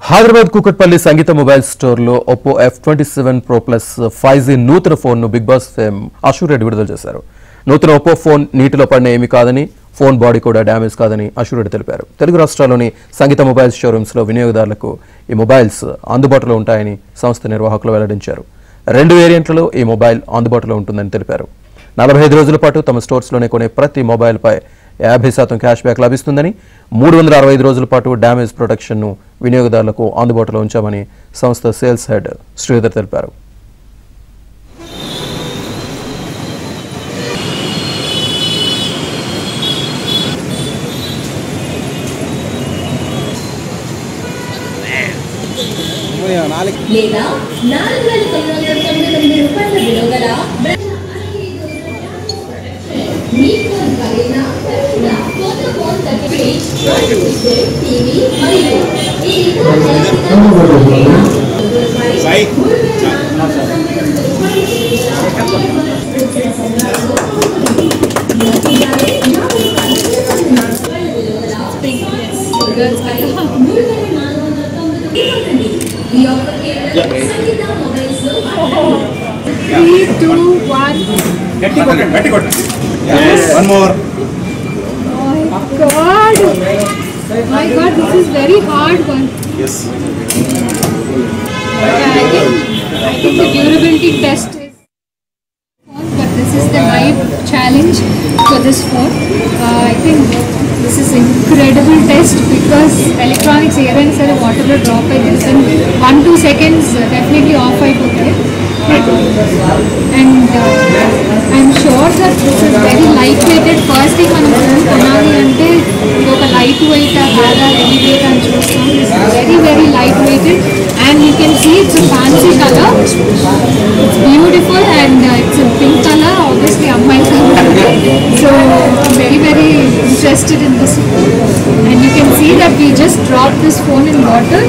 హైదరాబాద్ కూకట్పల్లి సంగీత mobile store లో Oppo F27 Pro Plus 5G నూతన phone ను big boss fame Ashu Reddy విడుదల చేశారు. నూతన ఒప్పో ఫోన్ నీటిలో పడిన ఏమీ కాదని, ఫోన్ బాడీ కూడా డ్యామేజ్ కాదని అశు రెడ్డి తెలిపారు. తెలుగు రాష్ట్రాల్లోని సంగీత మొబైల్ షోరూమ్స్ లో వినియోగదారులకు ఈ మొబైల్స్ అందుబాటులో ఉంటాయని సంస్థ నిర్వాహకులు వెల్లడించారు. 2 వేరియంట్లలో ఈ మొబైల్ అందుబాటులో ఉంటుందని తెలిపారు. 45 రోజుల పాటు తమ స్టోర్స్ లోనే కొనే ప్రతి మొబైల్ పై 50% క్యాష్ బ్యాక్ లభిస్తుందని, 365 రోజుల పాటు డ్యామేజ్ ప్రొటెక్షన్ ను వినియోగదారులకు అందుబాటులో ఉంచామని సంస్థ సేల్స్ హెడ్ శ్రీధర్ తెలిపారు. లేదా 4,999 రూపాయల విలువగల మీ ఫోన్ ఖరీదున కొత్త ఫోన్ తగ్గిపోయి టీవీ మరియు Three, two, one. Yes. One more. Oh God! My God, this is very hard one. Yes. I think the durability test is phone, but this is the live challenge for this phone. I think this is incredible test because electronics airens are whatever drop I this in 1-2 seconds definitely off I put it. And I'm sure that this is very lightweighted. First thing మనం phone కొనాలి అంటే ఇది ఒక light weight కాదా heavy weight అని చూస్తాం. It's very light weighted and you can see it's a fancy color. It's beautiful and it's a pink color. Obviously ammayi so I'm very interested in this phone. And you can see that we just dropped this phone in water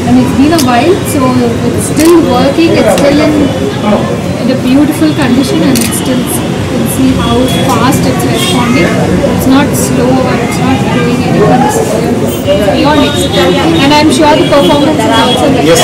and it's been a while, so it's still working. It's still in a beautiful condition and it's still, you can see how fast it's responding. It's not slow or it's not doing anything. It's beyond expectation. And I'm sure the performance is also better. Yes.